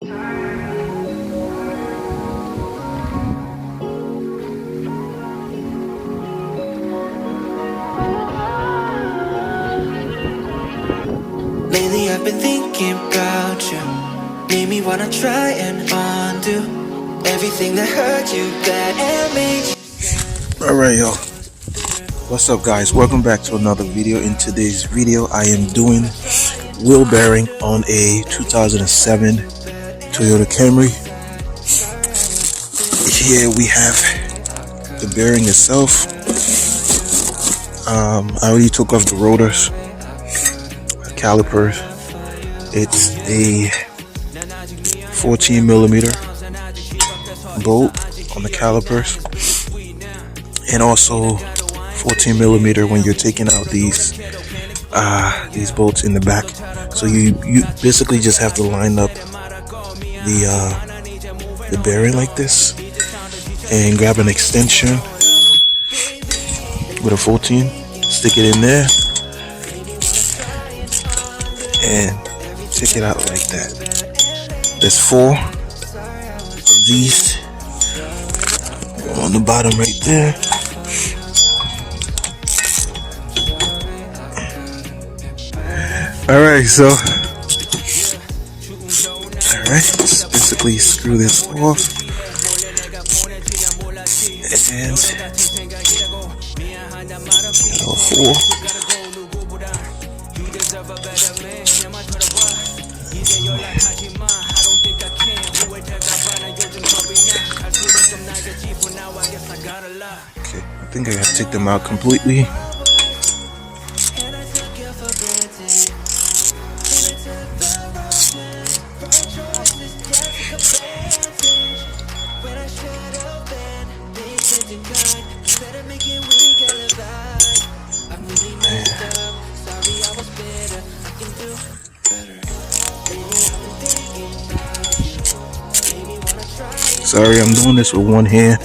Lately I've been thinking about you. Made me wanna try and undo everything that hurt you, that and made you. Alright, yo, what's up guys? Welcome back to another video. In today's video I am doing wheel bearing on a 2007 Toyota Camry. Here we have the bearing itself. I already took off the rotors, calipers. It's a 14mm bolt on the calipers, and also 14mm when you're taking out these bolts in the back. So you basically just have to line up the bearing like this and grab an extension with a 14, stick it in there and take it out like that. There's 4 of these on the bottom right there. Alright, so let's basically screw this off and all 4. Okay, I think I gotta take them out completely. Sorry, I'm doing this with one hand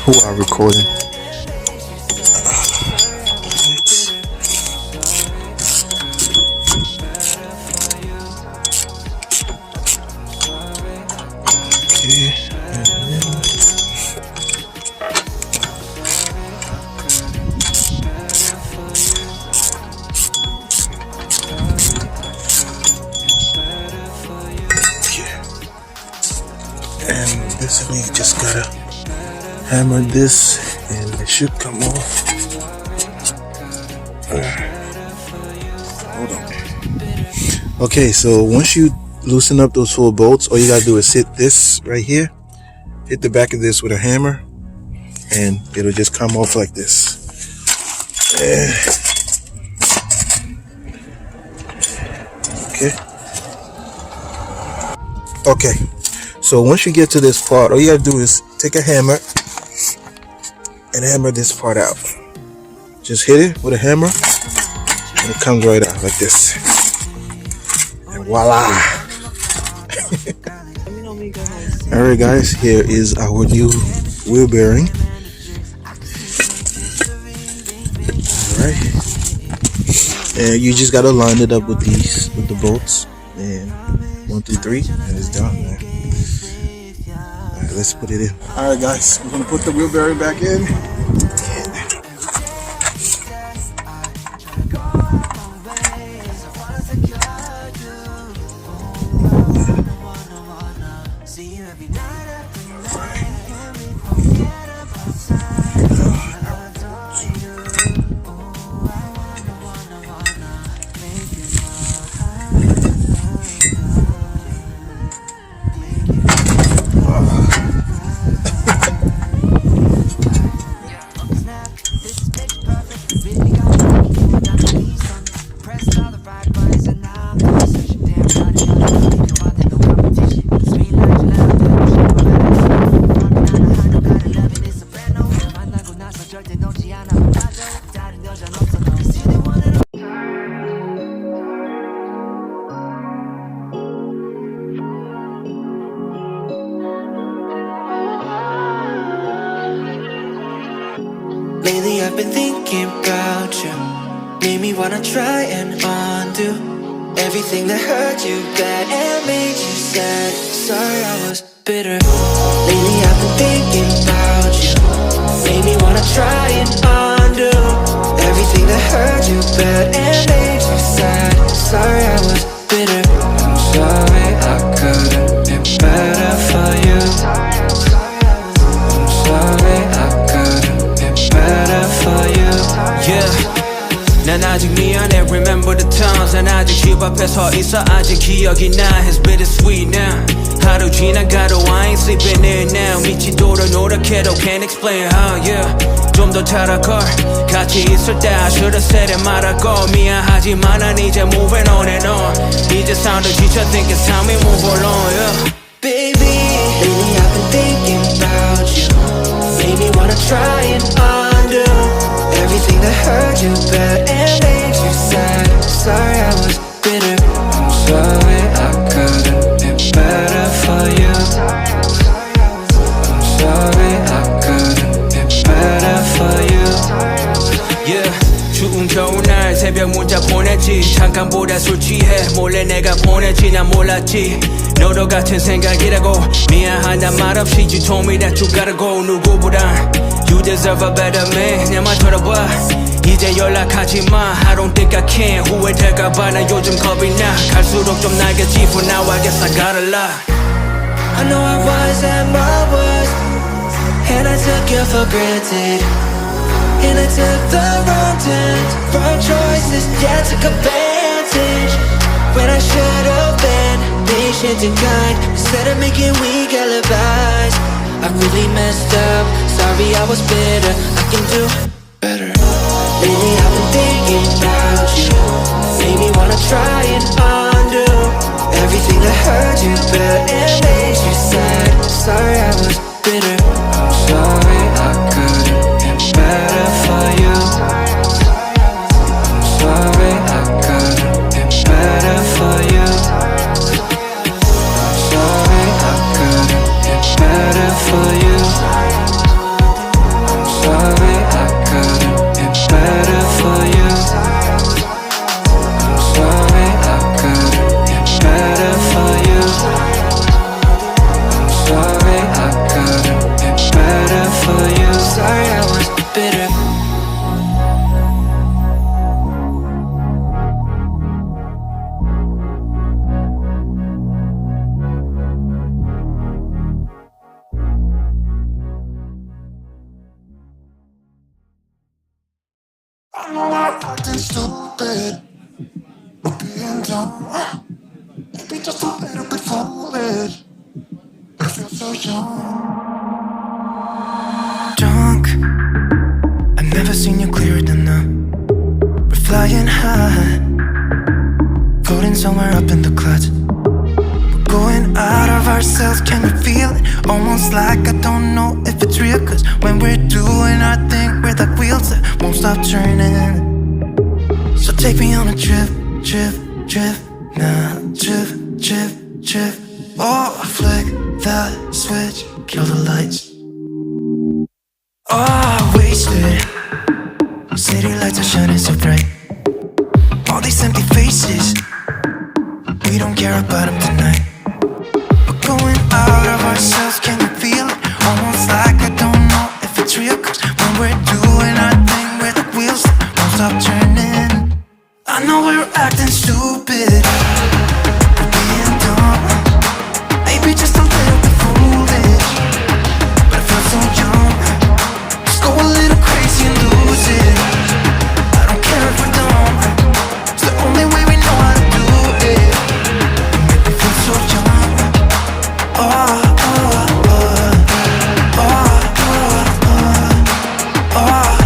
while recording. Okay, and basically you just gotta hammer this and it should come off. Hold on. Okay, so once you loosen up those 4 bolts, all you gotta do is hit this right here, hit the back of this with a hammer, and it'll just come off like this. Okay, so once you get to this part, all you gotta do is take a hammer and hammer this part out. Just hit it with a hammer and it comes right out like this, and voila. Alright guys, here is our new wheel bearing. Alright, and you just gotta line it up with the bolts, and 1, 2, 3, and it's done, man. Alright, let's put it in. Alright guys, we're gonna put the wheel bearing back in. Lately I've been thinking about you. Made me wanna try and undo everything that hurt you bad and made you sad. Sorry I was bitter. Lately I've been thinking about you, made me wanna try and undo everything that hurt you bad and made you sad. Sorry I was bitter. I'm sorry I couldn't be better for you. I'm sorry I couldn't be better for you. Yeah. 난 아직 미안해 remember the times 난 아직 집 앞에 서 있어 아직 기억이 나 It's bittersweet now 하루 지나가도 I ain't sleeping in now 미치도록 노력해도 can't explain how yeah 좀 더 잘할걸 같이 있을 때 I should've said it 말하고 미안하지만 난 이제 moving on and on 이제 삶도 지쳐 think it's time we move along yeah Baby, lately I've been thinking about you, made me wanna try and undo everything that hurt you bad and made you sad. Sorry I was bitter. I'm sorry I couldn't be better for you. I'm sorry I couldn't be better for you. Yeah 추운 겨울날 새벽 문자 보냈지 잠깐보다 술 취해 몰래 내가 보냈지 난 몰랐지 너도 같은 생각이라고 미안하단 말 없이 You told me that you gotta go 누구보다 You deserve a better man 내 말 들어봐 이제 연락하지 마 I don't think I can 후회될까봐 나 요즘 겁이 나 갈수록 좀 날겠지 For now I guess I gotta lie I know I was at my worst, and I took you for granted, and I took the wrong turns, wrong choices, yeah, took advantage when I should have been patient and kind instead of making weak alibis. I really messed up, sorry I was bitter, I can do better. Lately I've been thinking about you, made me wanna try and undo everything that hurt you bad and made you sad. Sorry I was bitter. I'm sorry I couldn't be better for you. I'm sorry I couldn't be better for you. I'm sorry I couldn't be better for you. I'm sorry I couldn't be better for you. I'm sorry I couldn't be better for you. I'm sorry I couldn't be better for you. Sorry I was bitter. I know I'm acting stupid, but being dumb, maybe just a little bit foolish. I feel so young. Drunk, I've never seen you clearer than now. We're flying high, floating somewhere up in the clouds. We're going out of ourselves, can you feel it? Almost like I don't know if it's real. Cause when we're doing our thing, we're like wheels that won't stop turning. So take me on a trip, trip, trip. Now trip, trip, trip. Oh, flick that switch, kill the lights. Oh, wasted. City lights are shining so bright. All these empty faces, we don't care about them tonight. We're going out of ourselves, can you feel it? Almost like I don't know if it's real. Cause when we're doing our thing, we're the wheels that won't stop turning. I know we're acting stupid, we're being dumb, maybe just a little bit foolish, but I feel so young. Just go a little crazy and lose it. I don't care if we're dumb, it's the only way we know how to do it. You make me feel so young. Oh, oh, oh, oh, oh, oh, oh,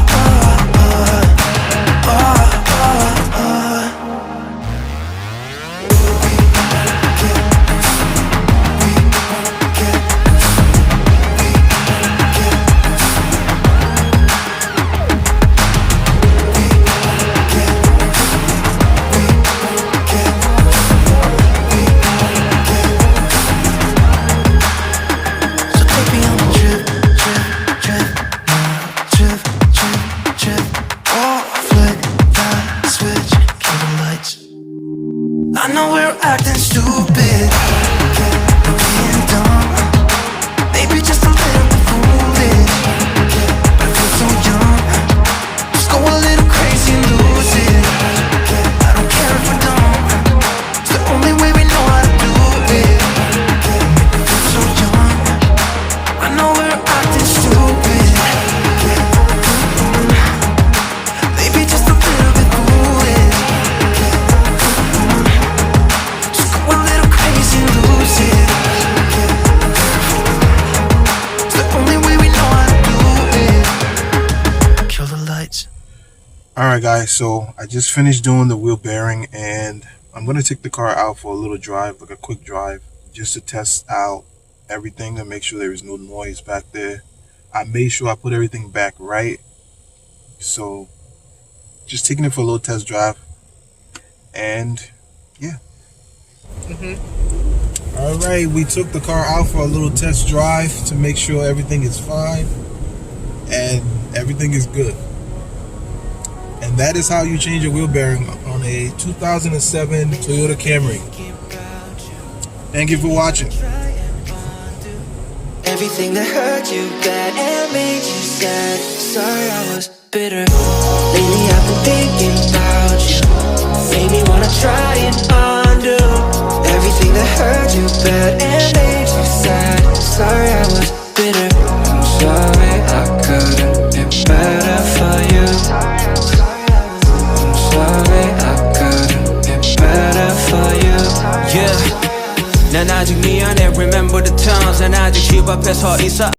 Alright guys, so I just finished doing the wheel bearing, and I'm going to take the car out for a little drive, like a quick drive, just to test out everything and make sure there is no noise back there. I made sure I put everything back right, so just taking it for a little test drive, and yeah. Alright, we took the car out for a little test drive to make sure everything is fine and everything is good. And that is how you change a wheel bearing on a 2007 Toyota Camry. Thank you for watching. Everything that hurt you bad and made you sad. Sorry I was bitter. Lately I've been thinking about you. Made me wanna try and undo everything that hurt you bad and made you sad. Sorry I was bitter. I'm sorry I couldn't be better for you. I'm sorry I couldn't be better for you. Yeah. 난 아직 미안해 remember the times 난 아직 집 앞에 서 있어